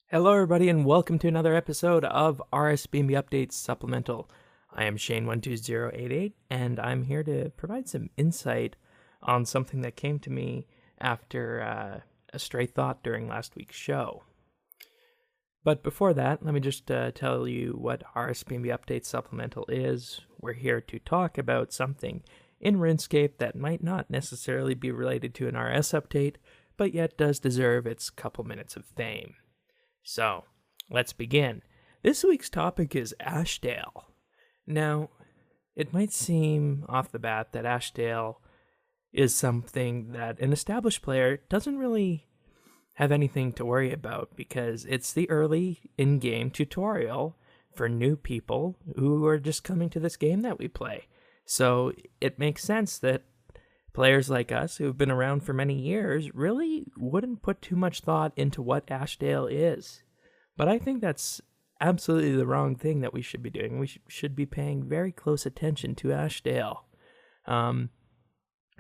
Hello, everybody, and welcome to another episode of RSBandB Updates Supplemental. I am Shane12088, and I'm here to provide some insight on something that came to me after a stray thought during last week's show. But before that, let me just tell you what RSBandB Updates Supplemental is. We're here to talk about something in RuneScape that might not necessarily be related to an RS update, but yet does deserve its couple minutes of fame. So, let's begin. This week's topic is Ashdale. Now, it might seem off the bat that Ashdale is something that an established player doesn't really have anything to worry about because it's the early in-game tutorial for new people who are just coming to this game that we play. So, it makes sense that players like us who have been around for many years really wouldn't put too much thought into what Ashdale is. But I think that's absolutely the wrong thing that we should be doing. We should be paying very close attention to Ashdale.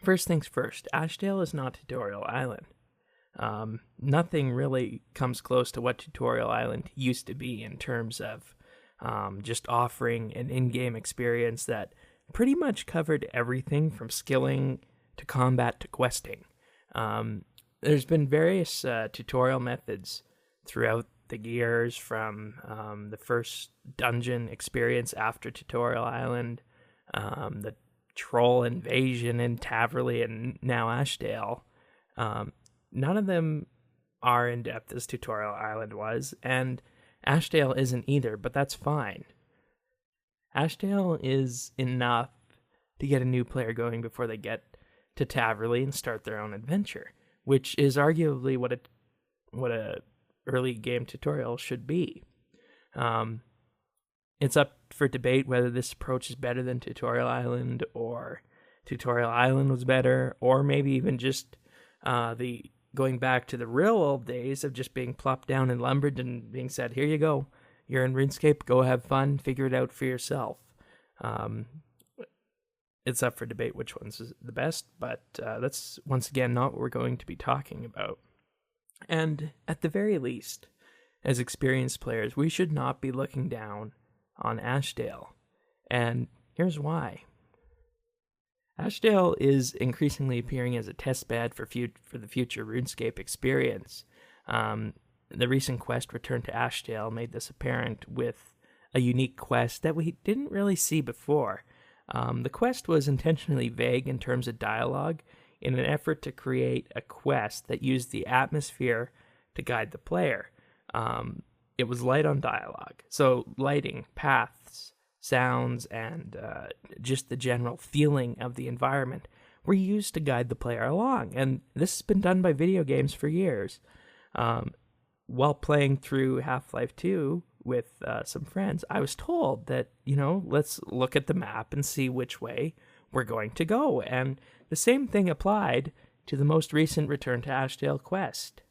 First things first, Ashdale is not Tutorial Island. Nothing really comes close to what Tutorial Island used to be in terms of just offering an in-game experience that pretty much covered everything from skilling to combat to questing. There's been various tutorial methods throughout the years, from the first dungeon experience after Tutorial Island, the troll invasion in Taverley, and now Ashdale. None of them are in depth as Tutorial Island was, and Ashdale isn't either, but that's fine. Ashdale is enough to get a new player going before they get to Taverley and start their own adventure, which is arguably what a early game tutorial should be. It's up for debate whether this approach is better than Tutorial Island, or Tutorial Island was better, or maybe even just the going back to the real old days of just being plopped down in Lumbered and being said, here you go, you're in RuneScape, go have fun, figure it out for yourself. It's up for debate which one's the best, but that's once again not what we're going to be talking about. And at the very least, as experienced players, we should not be looking down on Ashdale. And here's why. Ashdale is increasingly appearing as a testbed for the future RuneScape experience. The recent quest Return to Ashdale made this apparent with a unique quest that we didn't really see before. The quest was intentionally vague in terms of dialogue in an effort to create a quest that used the atmosphere to guide the player. It was light on dialogue, so lighting, paths, sounds, and just the general feeling of the environment were used to guide the player along, and this has been done by video games for years. While playing through Half-Life 2 with some friends, I was told that, let's look at the map and see which way we're going to go. And the same thing applied to the most recent Return to Ashdale quest.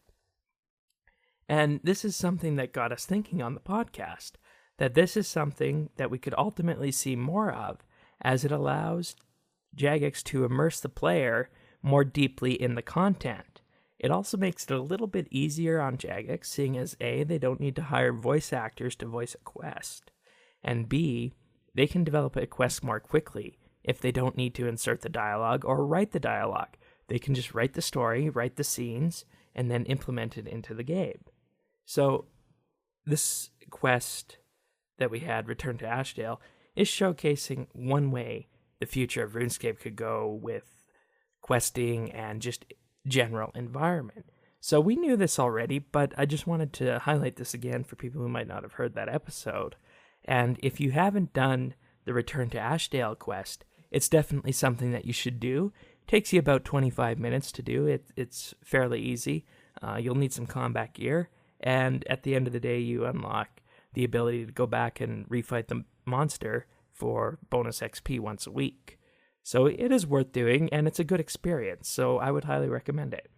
And this is something that got us thinking on the podcast, that this is something that we could ultimately see more of, as it allows Jagex to immerse the player more deeply in the content. It also makes it a little bit easier on Jagex, seeing as A, they don't need to hire voice actors to voice a quest, and B, they can develop a quest more quickly if they don't need to insert the dialogue or write the dialogue. They can just write the story, write the scenes, and then implement it into the game. So this quest that we had, Return to Ashdale, is showcasing one way the future of RuneScape could go with questing and just general environment. So we knew this already, but I just wanted to highlight this again for people who might not have heard that episode. And if you haven't done the Return to Ashdale quest, it's definitely something that you should do. It takes you about 25 minutes to do. It's fairly easy. You'll need some combat gear, and at the end of the day, you unlock the ability to go back and refight the monster for bonus XP once a week. So it is worth doing, and it's a good experience, so I would highly recommend it.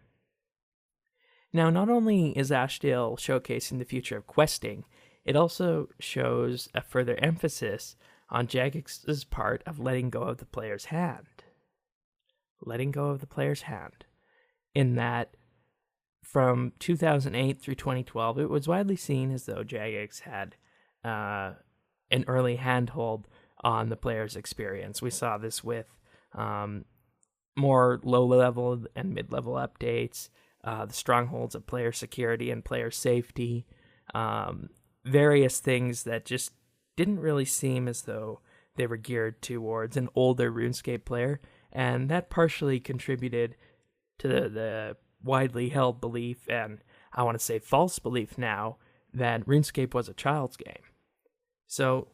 Now, not only is Ashdale showcasing the future of questing, it also shows a further emphasis on Jagex's part of letting go of the player's hand. Letting go of the player's hand. In that, from 2008 through 2012, it was widely seen as though Jagex had an early handhold on the player's experience. We saw this with more low-level and mid-level updates, the strongholds of player security and player safety, various things that just didn't really seem as though they were geared towards an older RuneScape player, and that partially contributed to the widely held belief, and I want to say false belief now, that RuneScape was a child's game. So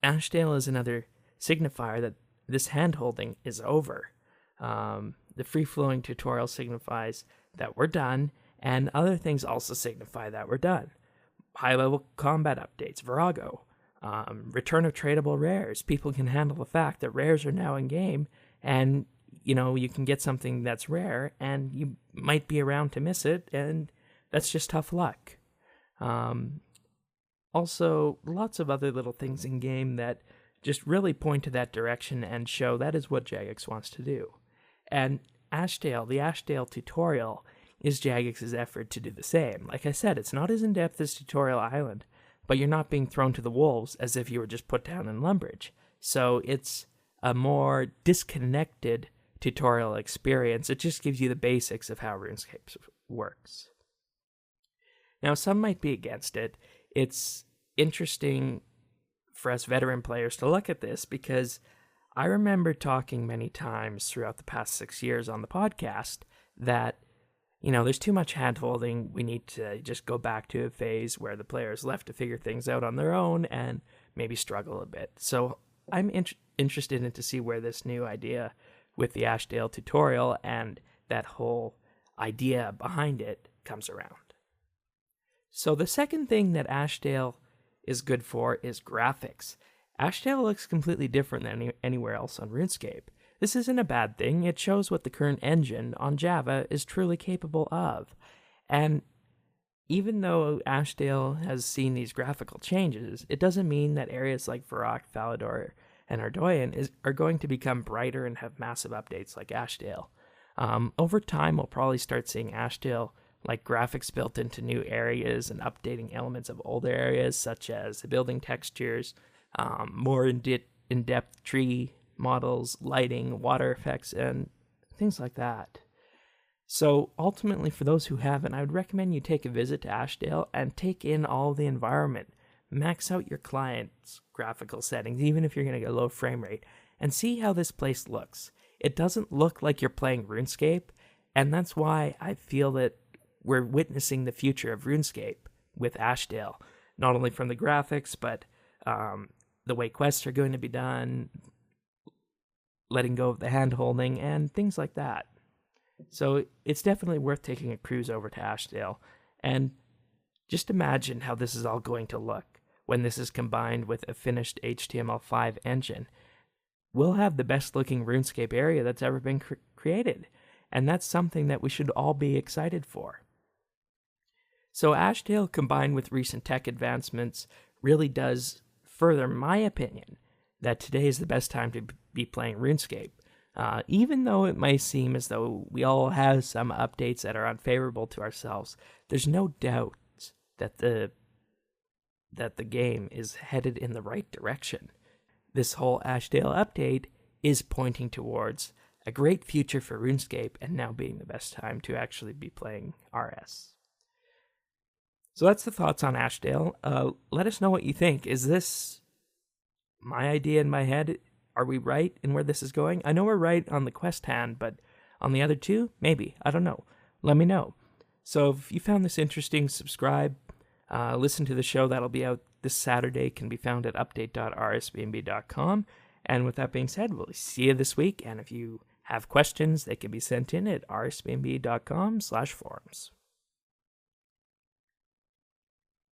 Ashdale is another signifier that this handholding is over. The free-flowing tutorial signifies that we're done, and other things also signify that we're done. High-level combat updates, Virago, return of tradable rares. People can handle the fact that rares are now in-game, and you can get something that's rare, and you might be around to miss it, and that's just tough luck. Also, lots of other little things in-game that just really point to that direction and show that is what Jagex wants to do. And Ashdale, the Ashdale tutorial, is Jagex's effort to do the same. Like I said, it's not as in-depth as Tutorial Island, but you're not being thrown to the wolves as if you were just put down in Lumbridge. So it's a more disconnected tutorial experience. It just gives you the basics of how RuneScape works. Now, some might be against it. It's interesting for us veteran players to look at this because I remember talking many times throughout the past 6 years on the podcast that, there's too much hand-holding. We need to just go back to a phase where the player is left to figure things out on their own and maybe struggle a bit. So I'm interested in to see where this new idea with the Ashdale tutorial and that whole idea behind it comes around. So the second thing that Ashdale is good for is graphics. Ashdale looks completely different than anywhere else on RuneScape. This isn't a bad thing. It shows what the current engine on Java is truly capable of. And even though Ashdale has seen these graphical changes, it doesn't mean that areas like Varrock, Falador, and Ardoyan are going to become brighter and have massive updates like Ashdale. Over time, we'll probably start seeing Ashdale like graphics built into new areas and updating elements of older areas, such as the building textures, more in-depth tree models, lighting, water effects, and things like that. So ultimately, for those who haven't, I would recommend you take a visit to Ashdale and take in all the environment. Max out your client's graphical settings, even if you're going to get low frame rate, and see how this place looks. It doesn't look like you're playing RuneScape, and that's why I feel that we're witnessing the future of RuneScape with Ashdale, not only from the graphics, but the way quests are going to be done, letting go of the hand-holding, and things like that. So it's definitely worth taking a cruise over to Ashdale, and just imagine how this is all going to look when this is combined with a finished HTML5 engine. We'll have the best-looking RuneScape area that's ever been created, and that's something that we should all be excited for. So Ashdale, combined with recent tech advancements, really does further my opinion that today is the best time to be playing RuneScape. Even though it may seem as though we all have some updates that are unfavorable to ourselves, there's no doubt that the game is headed in the right direction. This whole Ashdale update is pointing towards a great future for RuneScape and now being the best time to actually be playing RS. So that's the thoughts on Ashdale. Let us know what you think. Is this my idea in my head? Are we right in where this is going? I know we're right on the quest hand, but on the other two, maybe. I don't know. Let me know. So if you found this interesting, subscribe. Listen to the show that'll be out this Saturday. Can be found at update.rsbnb.com. And with that being said, we'll see you this week. And if you have questions, they can be sent in at rsbnb.com/forums.